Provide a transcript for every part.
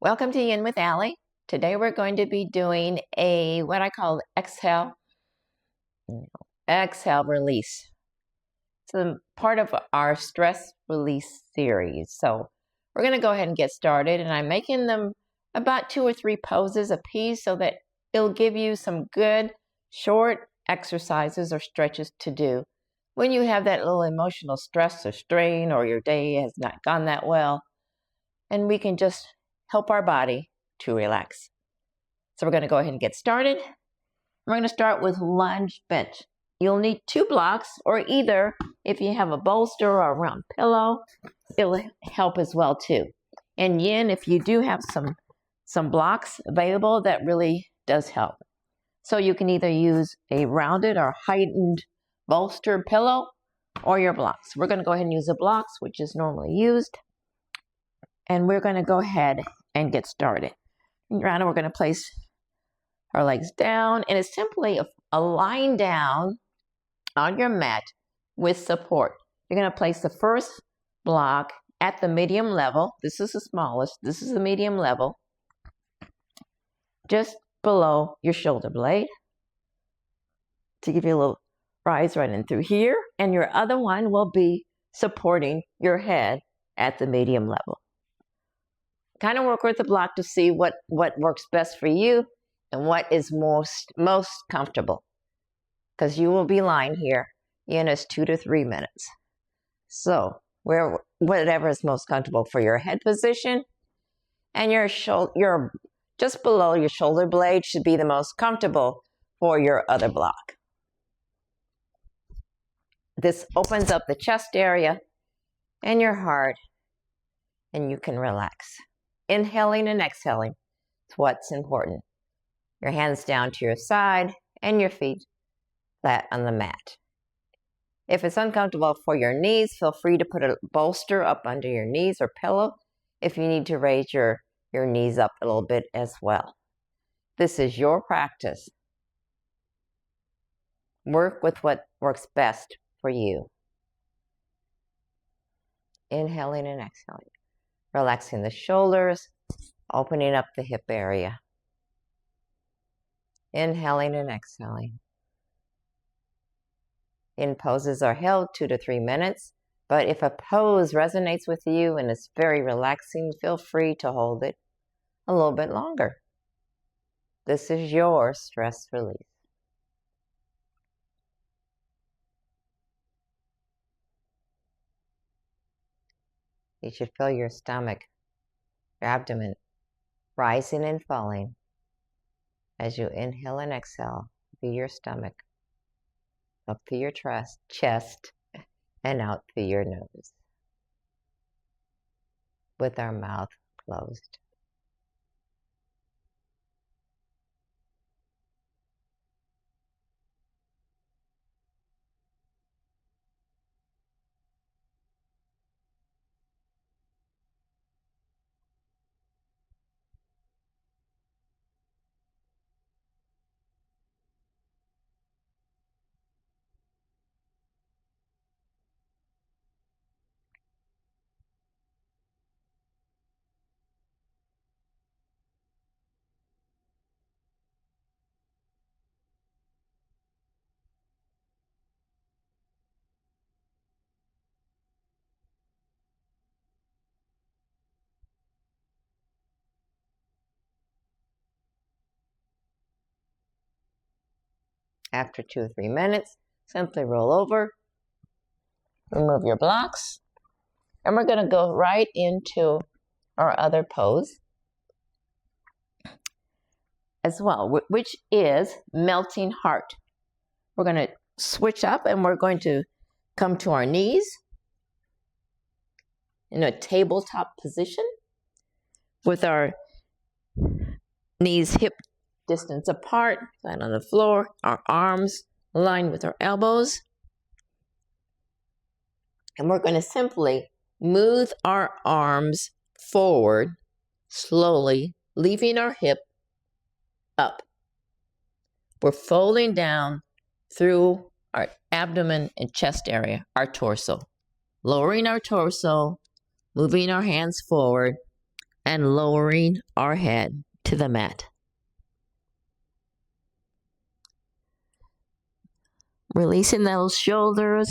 Welcome to Yin with Allie. Today we're going to be doing what I call exhale release. It's a part of our stress release series. So we're going to go ahead and get started, and I'm making them about 2 or 3 poses a piece so that it'll give you some good short exercises or stretches to do when you have that little emotional stress or strain, or your day has not gone that well, and we can just help our body to relax. So we're going to go ahead and get started. We're going to start with lunge bench. You'll need 2 blocks, or either if you have a bolster or a round pillow, it'll help as well too. And Yin, if you do have some blocks available, that really does help. So you can either use a rounded or heightened bolster pillow or your blocks. We're going to go ahead and use the blocks, which is normally used. And we're going to go ahead and get started. We're going to place our legs down, and it's simply a lying down on your mat with support. You're going to place the first block at the medium level. This is the smallest. This is the medium level, just below your shoulder blade, to give you a little rise right in through here. And your other one will be supporting your head at the medium level. Kind of work with the block to see what works best for you and what is most comfortable, because you will be lying here in as 2 to 3 minutes. So whatever is most comfortable for your head position, and your just below your shoulder blade should be the most comfortable for your other block. This opens up the chest area and your heart, and you can relax. Inhaling and exhaling is what's important. Your hands down to your side and your feet flat on the mat. If it's uncomfortable for your knees, feel free to put a bolster up under your knees or pillow if you need to raise your knees up a little bit as well. This is your practice. Work with what works best for you. Inhaling and exhaling. Relaxing the shoulders, opening up the hip area. Inhaling and exhaling. In poses are held 2 to 3 minutes, but if a pose resonates with you and it's very relaxing, feel free to hold it a little bit longer. This is your stress release. You should feel your stomach, your abdomen rising and falling as you inhale and exhale through your stomach, up through your chest, and out through your nose, with our mouth closed. After 2 or 3 minutes, simply roll over, remove your blocks, and we're going to go right into our other pose as well, which is melting heart. We're going to switch up, and we're going to come to our knees in a tabletop position with our knees hip distance apart, flat on the floor, our arms aligned with our elbows. And we're going to simply move our arms forward slowly, leaving our hip up. We're folding down through our abdomen and chest area, our torso. Lowering our torso, moving our hands forward, and lowering our head to the mat. Releasing those shoulders,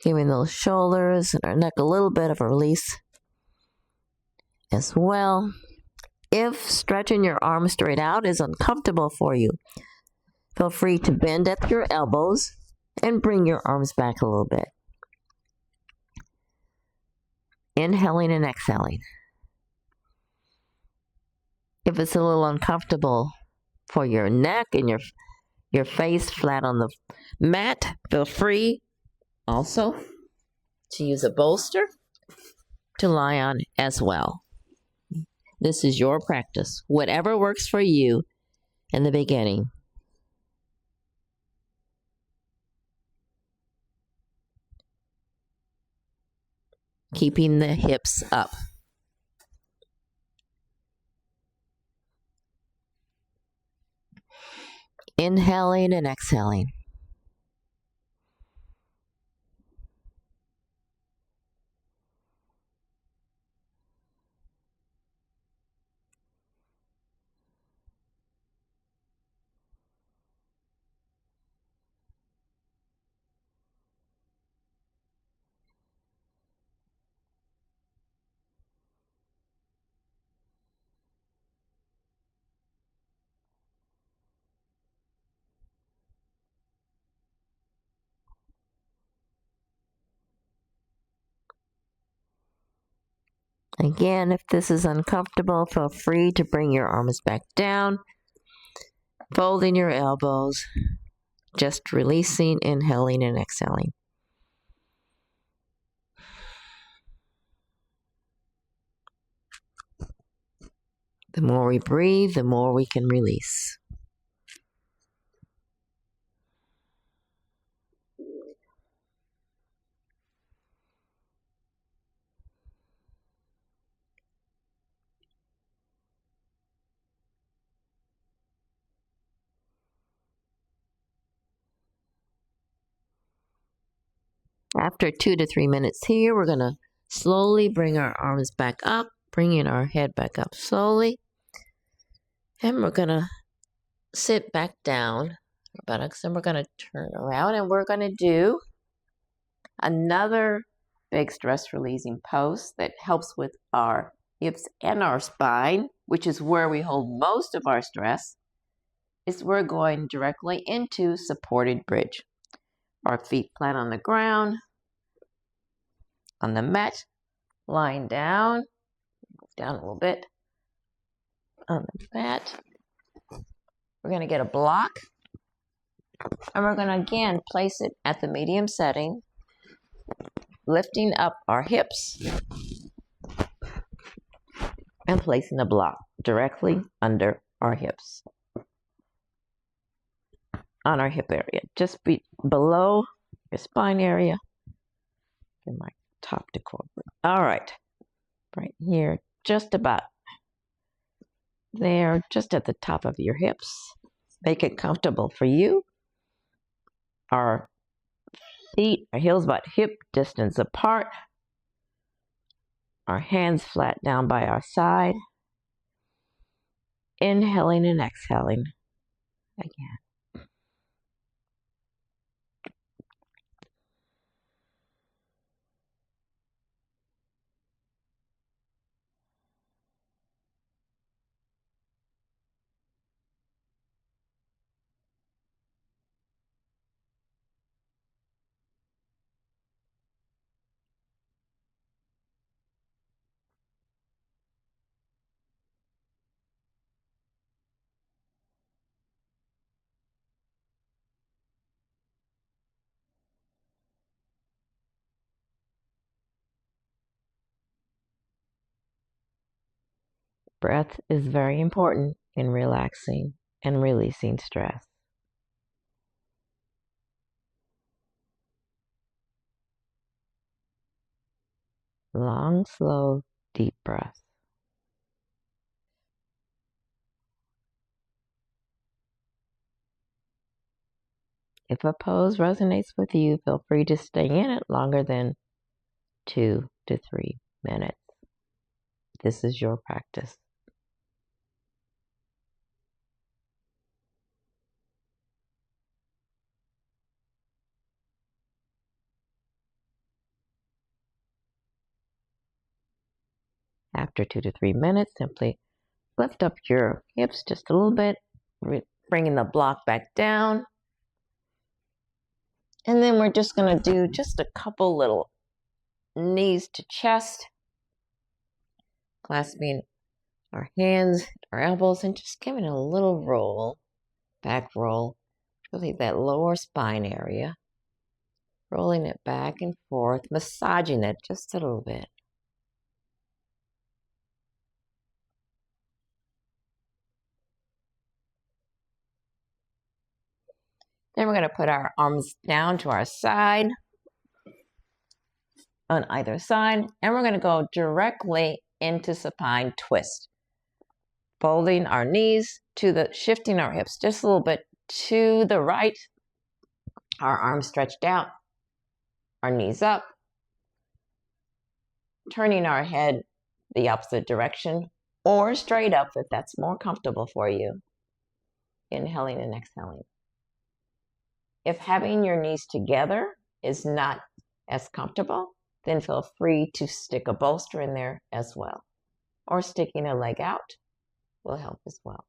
giving those shoulders and our neck a little bit of a release as well. If stretching your arms straight out is uncomfortable for you, feel free to bend at your elbows and bring your arms back a little bit. Inhaling and exhaling. If it's a little uncomfortable for your neck and your face flat on the mat, feel free also to use a bolster to lie on as well. This is your practice. Whatever works for you in the beginning. Keeping the hips up. Inhaling and exhaling. Again, if this is uncomfortable, feel free to bring your arms back down, folding your elbows, just releasing, inhaling, and exhaling. The more we breathe, the more we can release. After 2 to 3 minutes here, we're going to slowly bring our arms back up, bringing our head back up slowly. And we're going to sit back down, buttocks, and we're going to turn around and we're going to do another big stress releasing pose that helps with our hips and our spine, which is where we hold most of our stress. We're going directly into supported bridge. Our feet flat on the ground, on the mat, lying down, move down a little bit on the mat. We're going to get a block, and we're going to again place it at the medium setting, lifting up our hips and placing the block directly under our hips, on our hip area, just below your spine area. Get my top to corporate. All right, here, just about there, just at the top of your hips. Make it comfortable for you. Our feet, our heels about hip distance apart. Our hands flat down by our side. Inhaling and exhaling again. Breath is very important in relaxing and releasing stress. Long, slow, deep breath. If a pose resonates with you, feel free to stay in it longer than 2 to 3 minutes. This is your practice. After 2 to 3 minutes, simply lift up your hips just a little bit, bringing the block back down. And then we're just going to do just a couple little knees to chest, clasping our hands, our elbows, and just giving a little roll, back roll, really that lower spine area, rolling it back and forth, massaging it just a little bit. Then we're going to put our arms down to our side, on either side, and we're going to go directly into supine twist. Folding our knees shifting our hips just a little bit to the right, our arms stretched out, our knees up, turning our head the opposite direction or straight up if that's more comfortable for you. Inhaling and exhaling. If having your knees together is not as comfortable, then feel free to stick a bolster in there as well. Or sticking a leg out will help as well.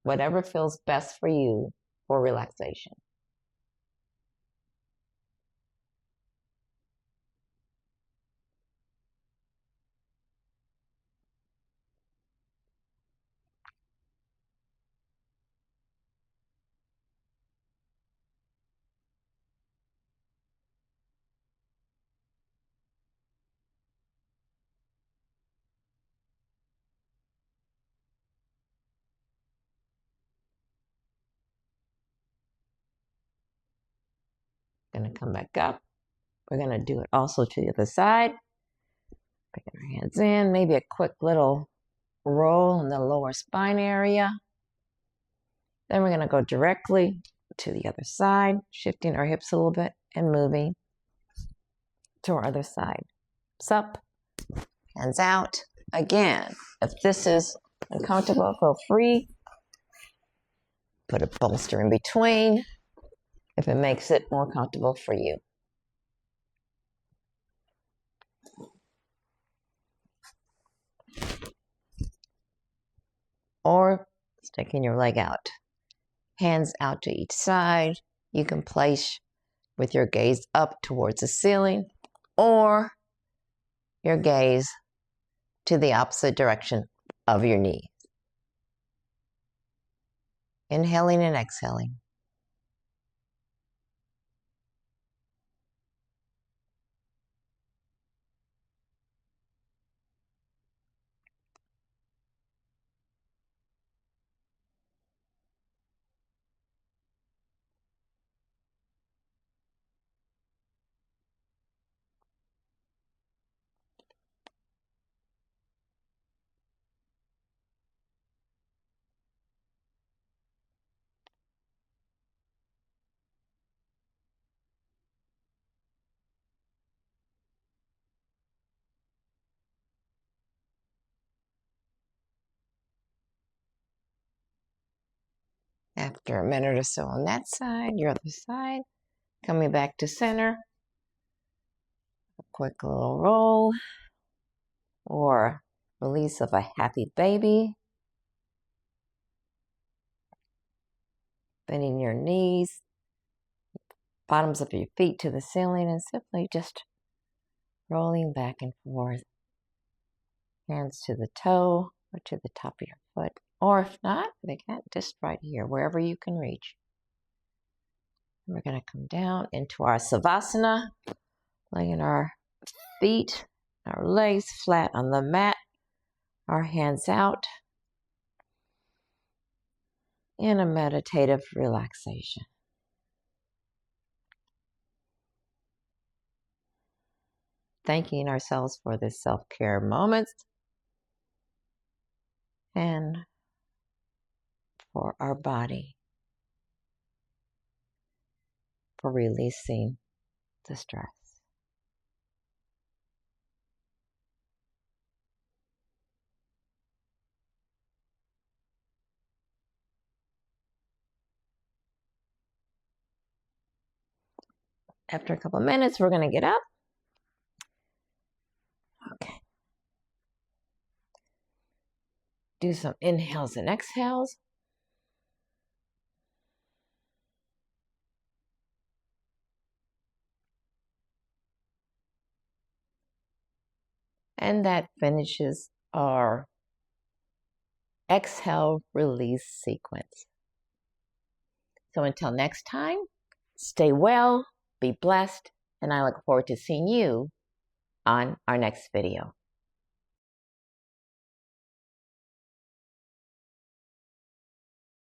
Whatever feels best for you for relaxation. Going to come back up. We're going to do it also to the other side. Bringing our hands in, maybe a quick little roll in the lower spine area. Then we're going to go directly to the other side, shifting our hips a little bit and moving to our other side. Hips up, hands out. Again, if this is uncomfortable, feel free. Put a bolster in between if it makes it more comfortable for you. Or sticking your leg out. Hands out to each side. You can place with your gaze up towards the ceiling or your gaze to the opposite direction of your knee. Inhaling and exhaling. After a minute or so on that side, your other side, coming back to center. A quick little roll or release of a happy baby. Bending your knees, bottoms of your feet to the ceiling, and simply just rolling back and forth. Hands to the toe or to the top of your foot. Or if not, they can just right here, wherever you can reach. We're going to come down into our Savasana, laying our feet, our legs flat on the mat, our hands out in a meditative relaxation. Thanking ourselves for this self-care moment and for our body, for releasing the stress. After a couple of minutes, we're going to get up. Okay. Do some inhales and exhales. And that finishes our exhale release sequence. So until next time, stay well, be blessed, and I look forward to seeing you on our next video.